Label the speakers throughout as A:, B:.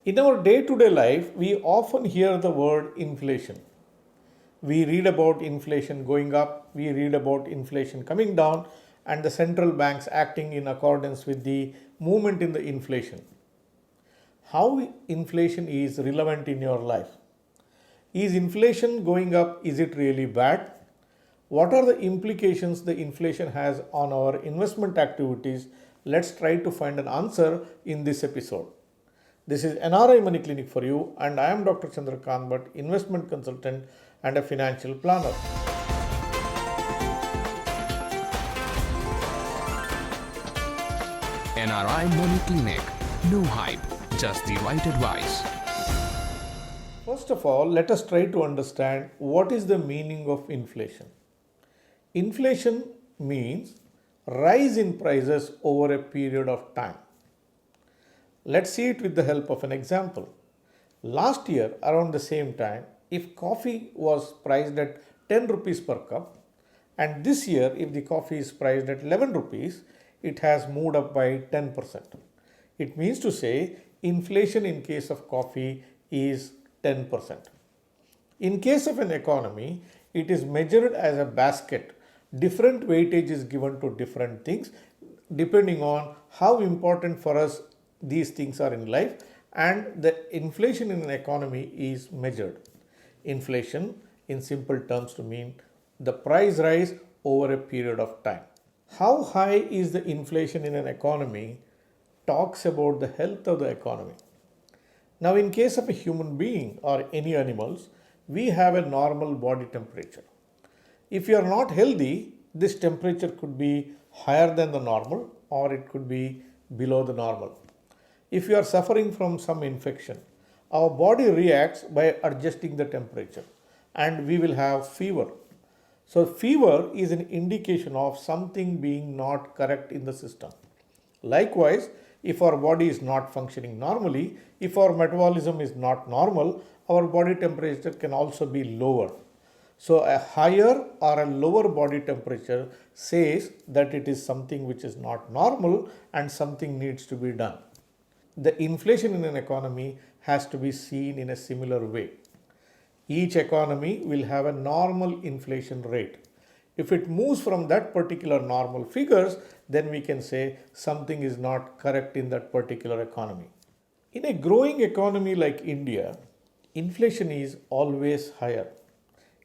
A: In our day to day life, we often hear the word inflation. We read about inflation going up, we read about inflation coming down, and the central banks acting in accordance with the movement in the inflation. How inflation is relevant in your life? Is inflation going up? Is it really bad? What are the implications the inflation has on our investment activities? Let's try to find an answer in this episode. This is NRI Money Clinic for you, and I am Dr. Chandrakant Bhatt, investment consultant and a financial planner.
B: NRI Money Clinic. No hype, just the right advice.
A: First of all, let us try to understand what is the meaning of inflation. Inflation means rise in prices over a period of time. Let's see it with the help of an example. Last year, around the same time, if coffee was priced at 10 rupees per cup, and this year, if the coffee is priced at 11 rupees, it has moved up by 10%. It means to say inflation in case of coffee is 10%. In case of an economy, it is measured as a basket. Different weightage is given to different things depending on how important for us these things are in life, and the inflation in an economy is measured. Inflation in simple terms to mean the price rise over a period of time. How high is the inflation in an economy talks about the health of the economy. Now, in case of a human being or any animals, we have a normal body temperature. If you are not healthy, this temperature could be higher than the normal or it could be below the normal. If you are suffering from some infection, our body reacts by adjusting the temperature and we will have fever. So, fever is an indication of something being not correct in the system. Likewise, if our body is not functioning normally, if our metabolism is not normal, our body temperature can also be lower. So, a higher or a lower body temperature says that it is something which is not normal and something needs to be done. The inflation in an economy has to be seen in a similar way. Each economy will have a normal inflation rate. If it moves from that particular normal figures, then we can say something is not correct in that particular economy. In a growing economy like India, inflation is always higher.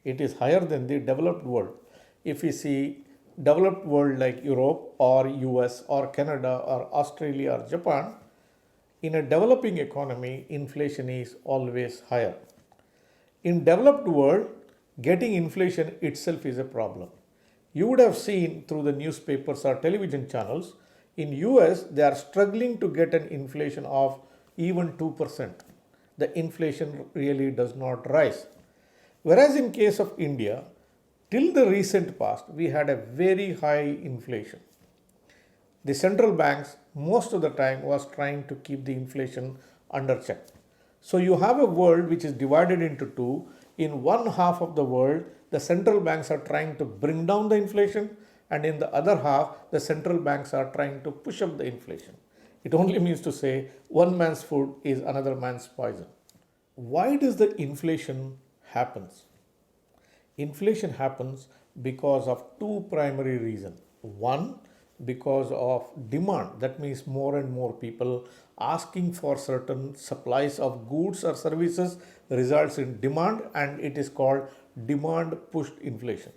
A: It is higher than the developed world. If we see developed world like Europe or US or Canada or Australia or Japan, in a developing economy, inflation is always higher. In developed world, getting inflation itself is a problem. You would have seen through the newspapers or television channels, in US they are struggling to get an inflation of even 2%. The inflation really does not rise. Whereas in case of India, till the recent past, we had a very high inflation. The central banks most of the time was trying to keep the inflation under check. So you have a world which is divided into two. In one half of the world, the central banks are trying to bring down the inflation, and in the other half, the central banks are trying to push up the inflation. It only means to say one man's food is another man's poison. Why does the inflation happens? Inflation happens because of two primary reasons. One, because of demand. That means more and more people asking for certain supplies of goods or services results in demand, and it is called demand pushed inflation.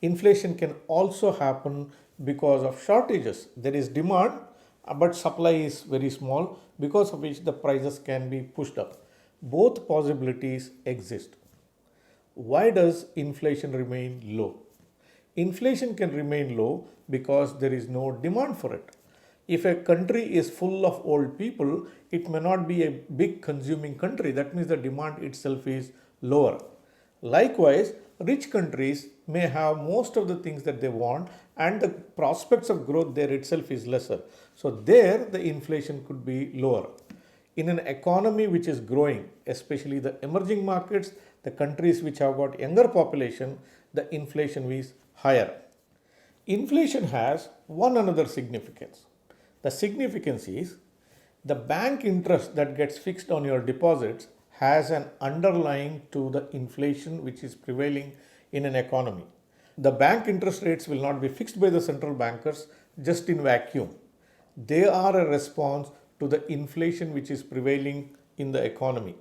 A: Inflation can also happen because of shortages. There is demand but supply is very small, because of which the prices can be pushed up. Both possibilities exist. Why does inflation remain low? Inflation can remain low because there is no demand for it. If a country is full of old people, it may not be a big consuming country. That means the demand itself is lower. Likewise, rich countries may have most of the things that they want, and the prospects of growth there itself is lesser. So, there the inflation could be lower. In an economy which is growing, especially the emerging markets, the countries which have got younger population, the inflation is higher. Inflation has one another significance. The significance is The bank interest that gets fixed on your deposits has an underlying to the inflation which is prevailing in an economy. The bank interest rates will not be fixed by the central bankers just in vacuum. They are a response to the inflation which is prevailing in the economy.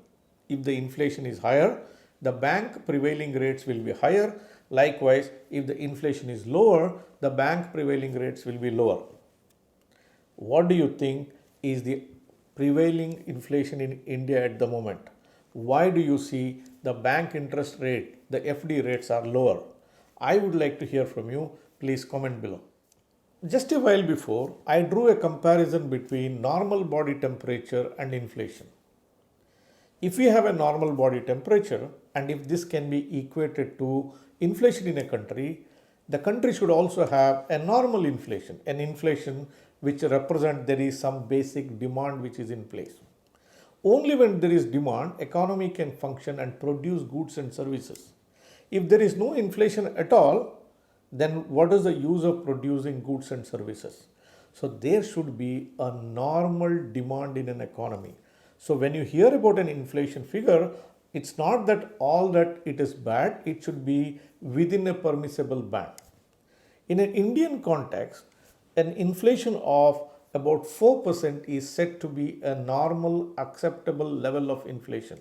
A: If the inflation is higher, the bank prevailing rates will be higher. Likewise, if the inflation is lower, the bank prevailing rates will be lower. What do you think is the prevailing inflation in India at the moment? Why do you see the bank interest rate, the FD rates are lower? I would like to hear from you. Please comment below. Just a while before, I drew a comparison between normal body temperature and inflation. If we have a normal body temperature and if this can be equated to inflation in a country, the country should also have a normal inflation, an inflation which represents there is some basic demand which is in place. Only when there is demand, economy can function and produce goods and services. If there is no inflation at all, then what is the use of producing goods and services? So there should be a normal demand in an economy. So when you hear about an inflation figure, it's not that all that it is bad, it should be within a permissible band. In an Indian context, an inflation of about 4% is said to be a normal acceptable level of inflation.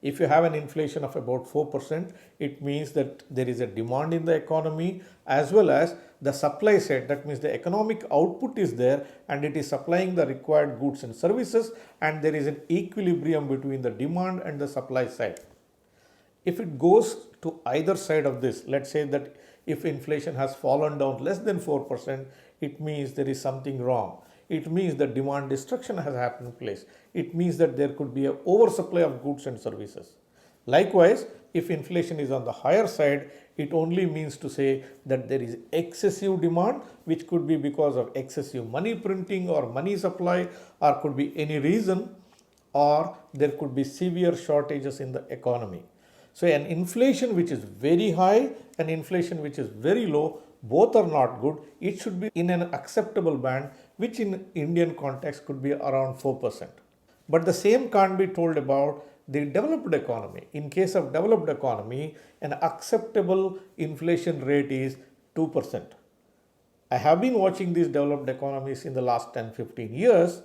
A: If you have an inflation of about 4%, it means that there is a demand in the economy as well as the supply side. That means the economic output is there and it is supplying the required goods and services, and there is an equilibrium between the demand and the supply side. If it goes to either side of this, let's say that if inflation has fallen down less than 4%, it means there is something wrong. It means that demand destruction has happened in place. It means that there could be an oversupply of goods and services. Likewise, if inflation is on the higher side, it only means to say that there is excessive demand, which could be because of excessive money printing or money supply, or could be any reason, or there could be severe shortages in the economy. So an inflation which is very high and inflation which is very low, both are not good. It should be in an acceptable band, which in Indian context could be around 4%. But the same can't be told about the developed economy. In case of developed economy, an acceptable inflation rate is 2%. I have been watching these developed economies in the last 10-15 years.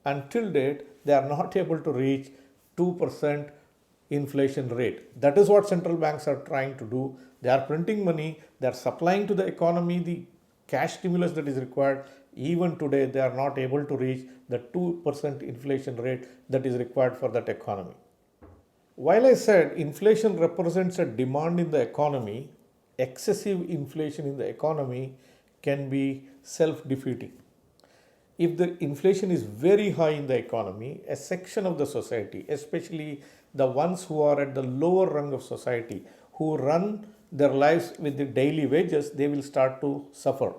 A: Until date, they are not able to reach 2% inflation rate. That is what central banks are trying to do. They are printing money, they are supplying to the economy the cash stimulus that is required. Even today, they are not able to reach the 2% inflation rate that is required for that economy. While I said inflation represents a demand in the economy, excessive inflation in the economy can be self-defeating. If the inflation is very high in the economy, a section of the society, especially the ones who are at the lower rung of society, who run their lives with the daily wages, they will start to suffer.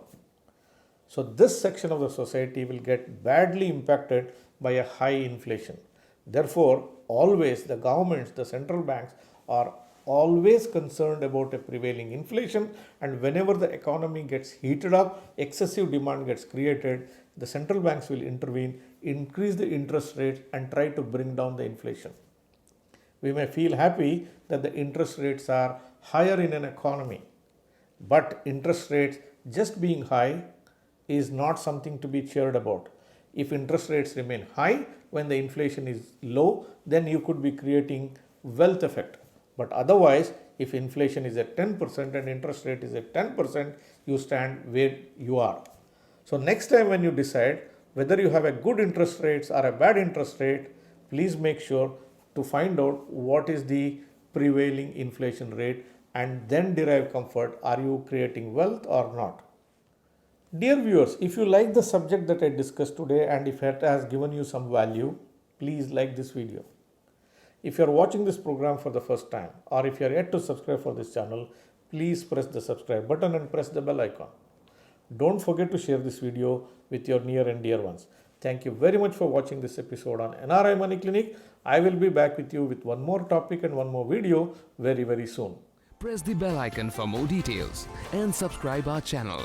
A: So this section of the society will get badly impacted by a high inflation. Therefore, always the governments, the central banks are always concerned about a prevailing inflation, and whenever the economy gets heated up, excessive demand gets created, the central banks will intervene, increase the interest rates and try to bring down the inflation. We may feel happy that the interest rates are higher in an economy, but interest rates just being high is not something to be cheered about. If interest rates remain high when the inflation is low, then you could be creating wealth effect. But otherwise, if inflation is at 10% and interest rate is at 10%, you stand where you are. So next time when you decide whether you have a good interest rates or a bad interest rate, please make sure to find out what is the prevailing inflation rate and then derive comfort. Are you creating wealth or not? Dear viewers, if you like the subject that I discussed today and if it has given you some value, please like this video. If you are watching this program for the first time or if you are yet to subscribe for this channel, please press the subscribe button and press the bell icon. Don't forget to share this video with your near and dear ones. Thank you very much for watching this episode on NRI Money Clinic. I will be back with you with one more topic and one more video very soon.
B: Press the bell icon for more details and subscribe our channel.